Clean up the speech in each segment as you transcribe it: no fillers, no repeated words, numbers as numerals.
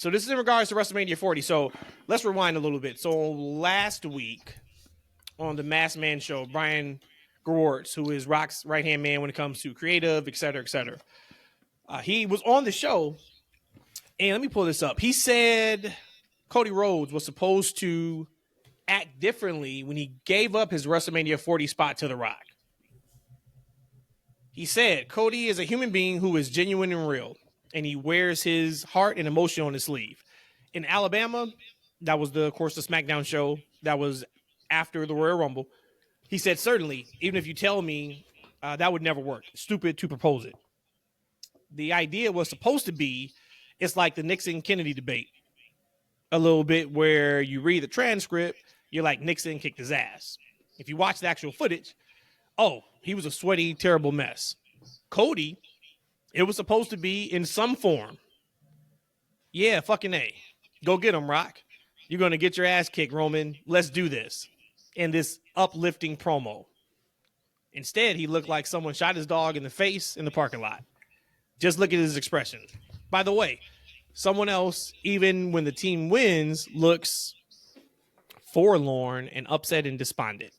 So this is in regards to WrestleMania 40. So let's rewind a little bit. So last week on the Masked Man show, Brian Gewirtz, who is Rock's right-hand man when it comes to creative, et cetera, he was on the show, and let me pull this up. He said Cody Rhodes was supposed to act differently when he gave up his WrestleMania 40 spot to The Rock. He said, Cody is a human being who is genuine and real, and he wears his heart and emotion on his sleeve. In Alabama, that was, of course, the SmackDown show that was after the Royal Rumble. He said, certainly, even if you tell me that would never work. Stupid to propose it. The idea was supposed to be, it's like the Nixon-Kennedy debate a little bit, where you read the transcript, you're like, Nixon kicked his ass. If you watch the actual footage, oh, he was a sweaty, terrible mess. Cody, it was supposed to be in some form. Yeah, fucking A. Go get him, Rock. You're going to get your ass kicked, Roman. Let's do this. In this uplifting promo. Instead, he looked like someone shot his dog in the face in the parking lot. Just look at his expression. By the way, someone else, even when the team wins, looks forlorn and upset and despondent.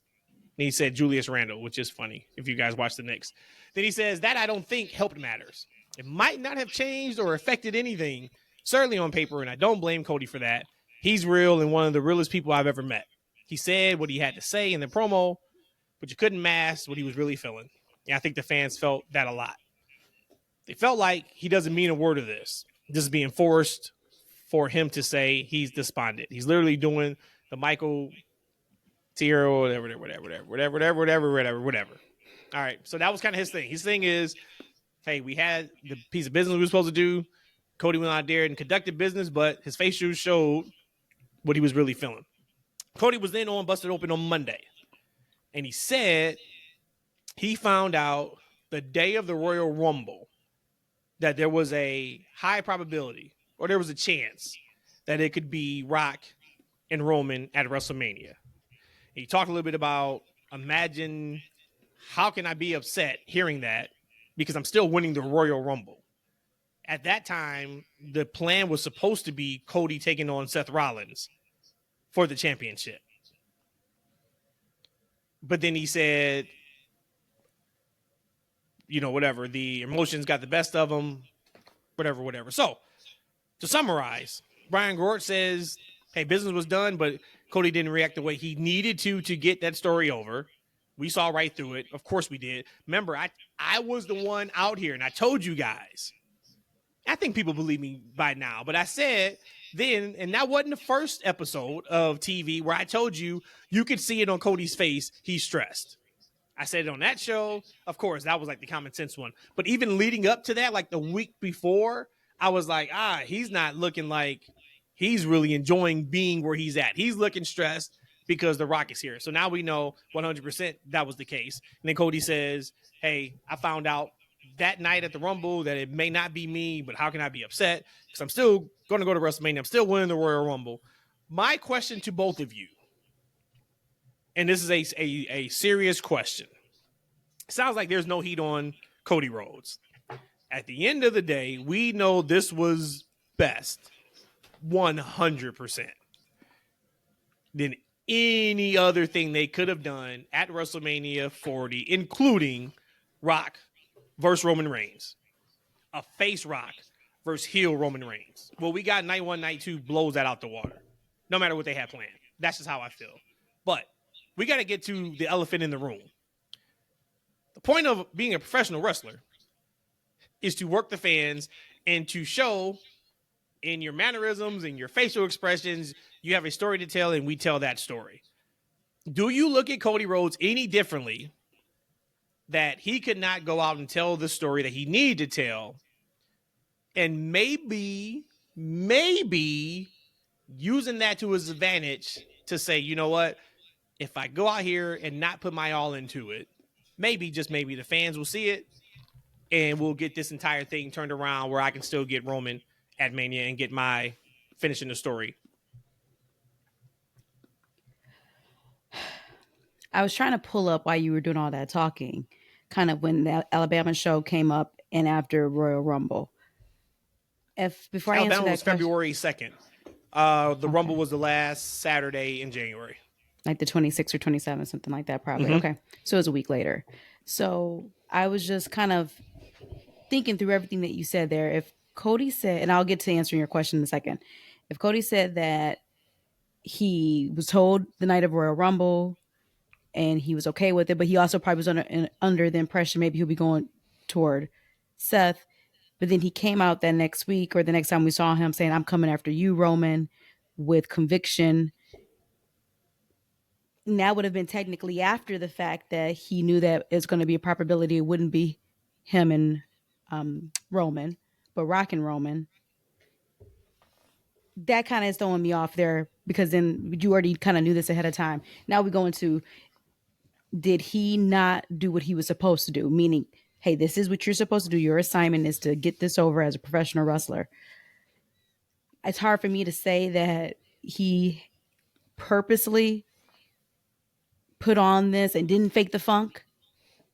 And he said Julius Randle, which is funny if you guys watch the Knicks. Then he says, that I don't think helped matters. It might not have changed or affected anything, certainly on paper, and I don't blame Cody for that. He's real and one of the realest people I've ever met. He said what he had to say in the promo, but you couldn't mask what he was really feeling. And I think the fans felt that a lot. They felt like he doesn't mean a word of this. This is being forced for him to say he's despondent. He's literally doing the Michael Tiro, whatever. All right, so that was kind of his thing. His thing is, hey, we had the piece of business we were supposed to do. Cody went out there and conducted business, but his facials showed what he was really feeling. Cody was then on Busted Open on Monday, and he said he found out the day of the Royal Rumble that there was a high probability, or there was a chance, that it could be Rock and Roman at WrestleMania. He talked a little bit about, imagine, how can I be upset hearing that because I'm still winning the Royal Rumble. At that time, the plan was supposed to be Cody taking on Seth Rollins for the championship. But then he said, whatever, the emotions got the best of him, whatever. So, to summarize, Brian Gewirtz says, hey, business was done, but Cody didn't react the way he needed to get that story over. We saw right through it. Of course we did. Remember, I was the one out here, and I told you guys. I think people believe me by now, but I said then, and that wasn't the first episode of TV where I told you could see it on Cody's face, he's stressed. I said it on that show. Of course, that was like the common sense one. But even leading up to that, like the week before, I was like, he's not looking like he's really enjoying being where he's at. He's looking stressed because The Rock is here. So now we know 100% that was the case. And then Cody says, hey, I found out that night at the Rumble that it may not be me, but how can I be upset? Because I'm still going to go to WrestleMania. I'm still winning the Royal Rumble. My question to both of you, and this is a serious question. It sounds like there's no heat on Cody Rhodes. At the end of the day, we know this was best 100% than any other thing they could have done at WrestleMania 40, including Rock versus Roman Reigns. A face Rock versus heel Roman Reigns. Well, we got night 1, night 2 blows that out the water. No matter what they had planned. That's just how I feel. But we got to get to the elephant in the room. The point of being a professional wrestler is to work the fans and to show in your mannerisms and your facial expressions, you have a story to tell, and we tell that story. Do you look at Cody Rhodes any differently that he could not go out and tell the story that he needed to tell, and maybe using that to his advantage to say, you know what, if I go out here and not put my all into it, just maybe the fans will see it and we'll get this entire thing turned around where I can still get Roman at Mania and get my finishing the story. I was trying to pull up while you were doing all that talking, kind of when the Alabama show came up and after Royal Rumble. Before I answer Alabama that was question, February 2nd. The Rumble was the last Saturday in January. like the 26th or 27th, something like that, probably. Mhm. Okay, so it was a week later. So I was just kind of thinking through everything that you said there. If Cody said, and I'll get to answering your question in a second. If Cody said that he was told the night of Royal Rumble and he was okay with it, but he also probably was under the impression maybe he'll be going toward Seth. But then he came out that next week or the next time we saw him saying, "I'm coming after you, Roman," with conviction. And that would have been technically after the fact that he knew that it's going to be a probability it wouldn't be him and Roman, but Rock and Roman. That kind of is throwing me off there because then you already kind of knew this ahead of time. Now we go into, did he not do what he was supposed to do? Meaning, hey, this is what you're supposed to do. Your assignment is to get this over as a professional wrestler. It's hard for me to say that he purposely put on this and didn't fake the funk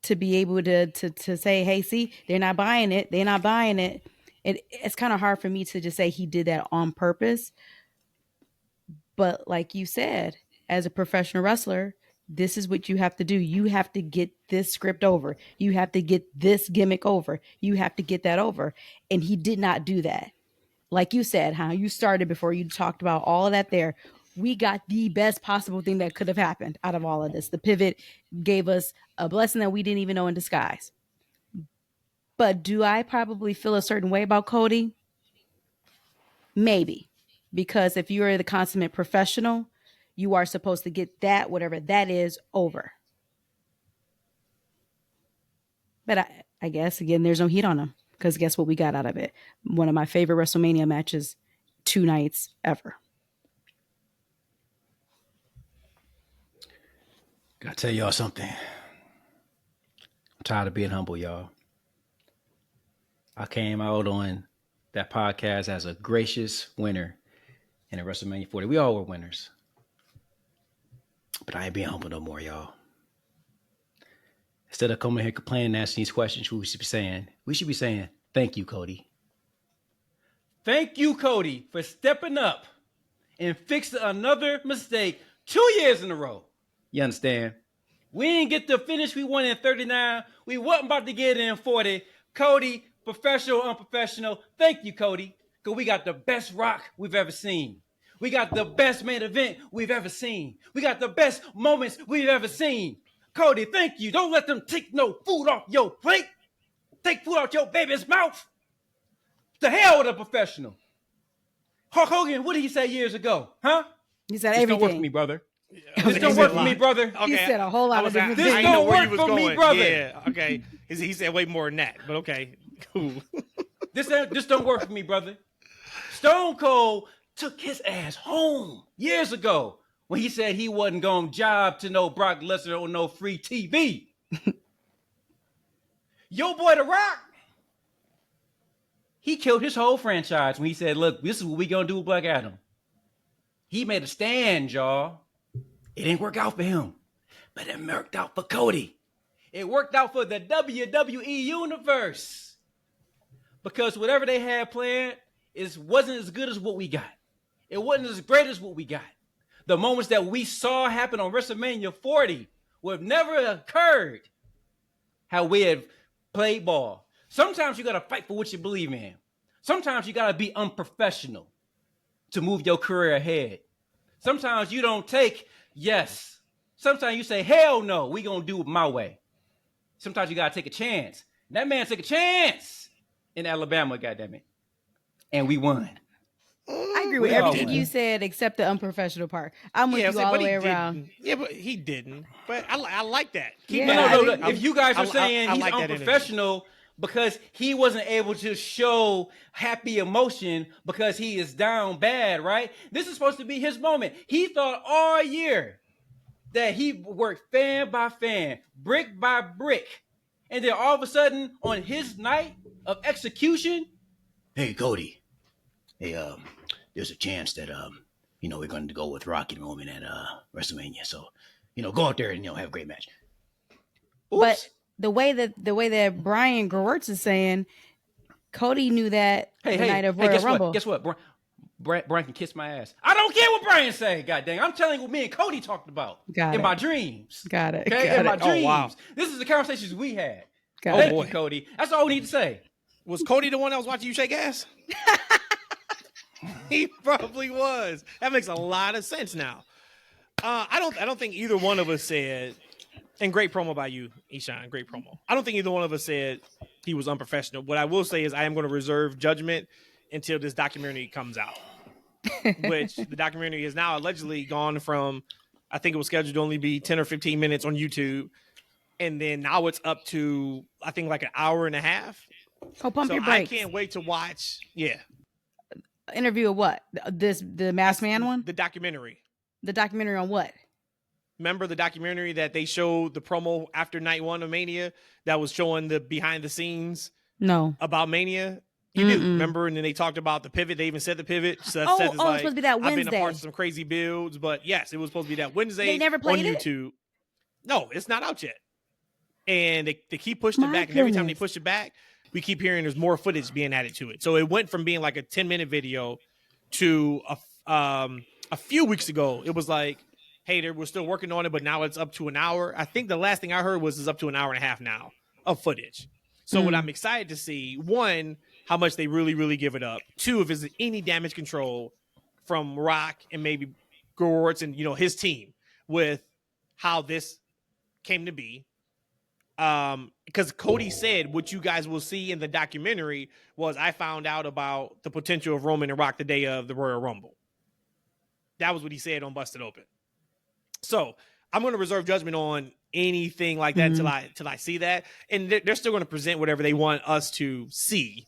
to be able to say, hey, see, they're not buying it. They're not buying it. It's kind of hard for me to just say he did that on purpose. But like you said, as a professional wrestler, this is what you have to do. You have to get this script over. You have to get this gimmick over. You have to get that over. And he did not do that. Like you said, how you started before you talked about all of that there. We got the best possible thing that could have happened out of all of this. The pivot gave us a blessing that we didn't even know in disguise. But do I probably feel a certain way about Cody? Maybe. Because if you're the consummate professional, you are supposed to get that, whatever that is, over. But I guess, again, there's no heat on him. Because guess what we got out of it? One of my favorite WrestleMania matches 2 nights ever. Gotta tell y'all something. I'm tired of being humble, y'all. I came out on that podcast as a gracious winner in the WrestleMania 40. We all were winners. But I ain't being humble no more, y'all. Instead of coming here complaining and asking these questions, we should be saying, thank you, Cody. Thank you, Cody, for stepping up and fixing another mistake 2 years in a row. You understand? We didn't get the finish we wanted in 39. We wasn't about to get it in 40. Cody, professional, unprofessional. Thank you, Cody, because we got the best Rock we've ever seen. We got the best main event we've ever seen. We got the best moments we've ever seen. Cody, thank you. Don't let them take no food off your plate. Take food out your baby's mouth. The hell with a professional. Hulk Hogan, what did he say years ago? Huh? He said This everything. don't work for me, brother. Yeah, This don't work for me, brother. Okay. He said a whole lot of different This things. don't work for me, brother. Yeah, okay. He said way more than that, but okay, cool. This don't work for me, brother. Stone Cold took his ass home years ago when he said he wasn't going to job to no Brock Lesnar or no free TV. Yo boy, The Rock, he killed his whole franchise when he said, look, this is what we going to do with Black Adam. He made a stand, y'all. It didn't work out for him, but it worked out for Cody. It worked out for the WWE Universe. Because whatever they had planned wasn't as good as what we got. It wasn't as great as what we got. The moments that we saw happen on WrestleMania 40 would have never occurred how we had played ball. Sometimes you got to fight for what you believe in. Sometimes you got to be unprofessional to move your career ahead. Sometimes you don't take yes. Sometimes you say, hell no, we going to do it my way. Sometimes you got to take a chance. And that man took a chance in Alabama, goddammit. And we won. I agree with everything you said except the unprofessional part. I'm with you all the way around. Yeah, but he didn't. But I like that. No. If you guys are saying he's unprofessional because he wasn't able to show happy emotion because he is down bad, right? This is supposed to be his moment. He thought all year that he worked fan by fan, brick by brick. And then all of a sudden, on his night of execution, hey, Cody, hey, there's a chance that, we're going to go with Rock and Roman at WrestleMania. So, go out there and, have a great match. Oops. But the way that Brian Gewirtz is saying, Cody knew that the night of Royal guess Rumble. what? Guess what? Brian can kiss my ass. I don't care what Brian say. God dang, I'm telling you what me and Cody talked about in my dreams. Got it. Okay, Got in my it. dreams. Oh, wow. This is the conversations we had. Got Thank it. you, Cody. That's all we need to say. Was Cody the one that was watching you shake ass? He probably was. That makes a lot of sense now. I don't think either one of us said, and great promo by you, Eshaun, great promo. I don't think either one of us said he was unprofessional. What I will say is I am going to reserve judgment until this documentary comes out, which the documentary is now allegedly gone from, I think it was scheduled to only be 10 or 15 minutes on YouTube. And then now it's up to, I think, like an hour and a half. Oh, pump So your brakes. I can't wait to watch. Yeah. Interview of what? The Masked Man one? The documentary. The documentary on what? Remember the documentary that they showed the promo after night 1 of Mania that was showing the behind the scenes No. about Mania? You do. Remember? And then they talked about the pivot. They even said the pivot. So Oh, it was supposed to be that I've been a Wednesday. part of some crazy builds, but yes, it was supposed to be that Wednesday They never played on it? YouTube. No, it's not out yet. And they keep pushing it My back. And every time they goodness. push it back, we keep hearing there's more footage being added to it. So it went from being like a 10-minute video to a few weeks ago. It was like, hey, we're still working on it, but now it's up to an hour. I think the last thing I heard was it's up to an hour and a half now of footage. So what I'm excited to see, one, how much they really, really give it up. Two, if there's any damage control from Rock and maybe Gortz and, his team with how this came to be. Because Cody said what you guys will see in the documentary was I found out about the potential of Roman and Rock the day of the Royal Rumble. That was what he said on Busted Open. So I'm going to reserve judgment on anything like that until I see that. And they're still going to present whatever they want us to see.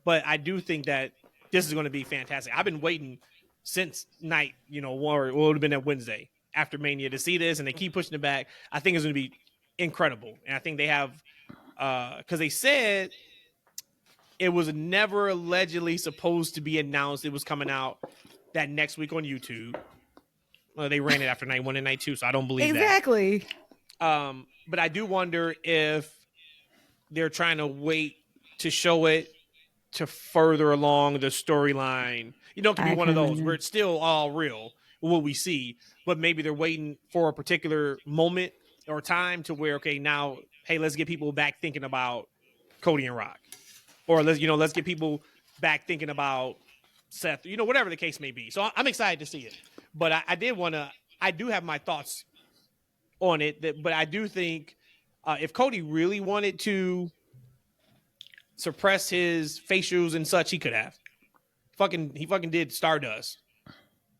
But I do think that this is going to be fantastic. I've been waiting since night, or it would have been that Wednesday after Mania to see this, and they keep pushing it back. I think it's going to be incredible. And I think they have, because they said it was never allegedly supposed to be announced. It was coming out that next week on YouTube. They ran it after night 1 and night 2, so I don't believe that. Exactly. But I do wonder if they're trying to wait to show it to further along the storyline. It could be one of those where it's still all real, what we see, but maybe they're waiting for a particular moment or time to where, okay, now, hey, let's get people back thinking about Cody and Rock. Or let's get people back thinking about Seth, whatever the case may be. So I'm excited to see it. But I do have my thoughts on it. But I do think if Cody really wanted to suppress his facials and such, he could have. He fucking did Stardust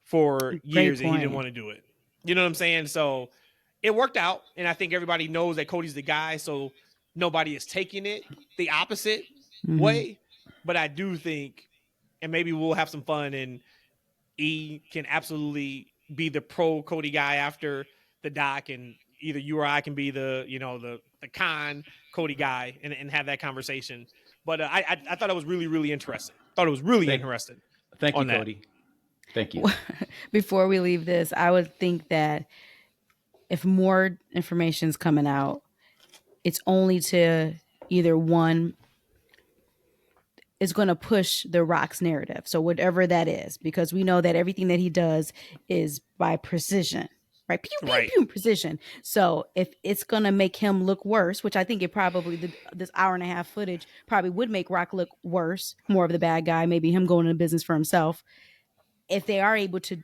for years and he didn't want to do it. You know what I'm saying? So it worked out. And I think everybody knows that Cody's the guy. So nobody is taking it the opposite way. But I do think, and maybe we'll have some fun and E can absolutely be the pro Cody guy after the doc, and either you or I can be the the con Cody guy and have that conversation. But I thought it was really, really interesting. Interesting. Thank you, Cody. Thank you. Before we leave this, I would think that if more information is coming out, it's only to either one, is going to push the Rock's narrative. So whatever that is, because we know that everything that he does is by precision, right? Pew, pew, pew, precision. So if it's going to make him look worse, which I think it probably, this hour and a half footage probably would make Rock look worse, more of the bad guy, maybe him going into business for himself. If they are able to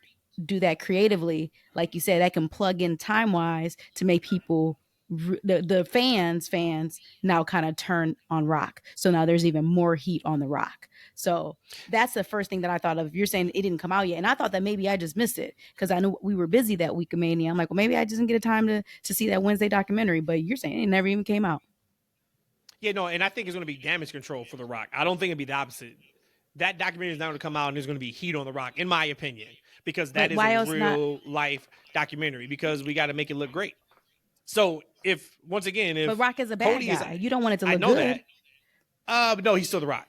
do that creatively, like you said, that can plug in time-wise to make people, the fans now kind of turn on Rock. So now there's even more heat on the Rock. So that's the first thing that I thought of. You're saying it didn't come out yet. And I thought that maybe I just missed it because I knew we were busy that week of Mania. I'm like, well, maybe I just didn't get a time to see that Wednesday documentary, but you're saying it never even came out. Yeah, no, and I think it's going to be damage control for the Rock. I don't think it'd be the opposite. That documentary is now going to come out and there's going to be heat on the Rock, in my opinion, because that is a real life documentary, because we got to make it look great. So if but Rock is a bad guy, you don't want it to look good. I know that. But no, he's still the Rock.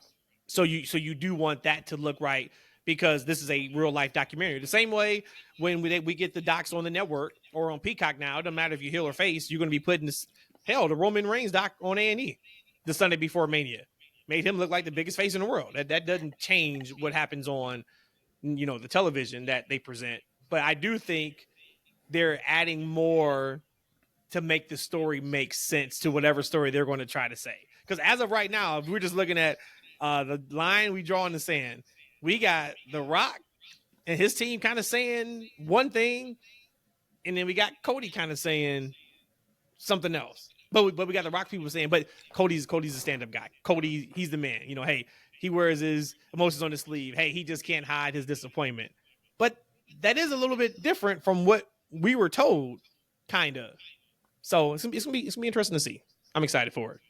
So you do want that to look right, because this is a real life documentary. The same way when we get the docs on the network or on Peacock now, it doesn't matter if you heel or face, you're going to be putting the Roman Reigns doc on A&E the Sunday before Mania. made him look like the biggest face in the world. That doesn't change what happens on, the television that they present. But I do think they're adding more to make the story make sense to whatever story they're going to try to say. Because as of right now, if we're just looking at the line we draw in the sand, we got The Rock and his team kind of saying one thing, and then we got Cody kind of saying something else. But we got The Rock people saying, but Cody's a stand-up guy. Cody, he's the man. Hey, he wears his emotions on his sleeve. Hey, he just can't hide his disappointment. But that is a little bit different from what we were told, kind of. So it's gonna be interesting to see. I'm excited for it.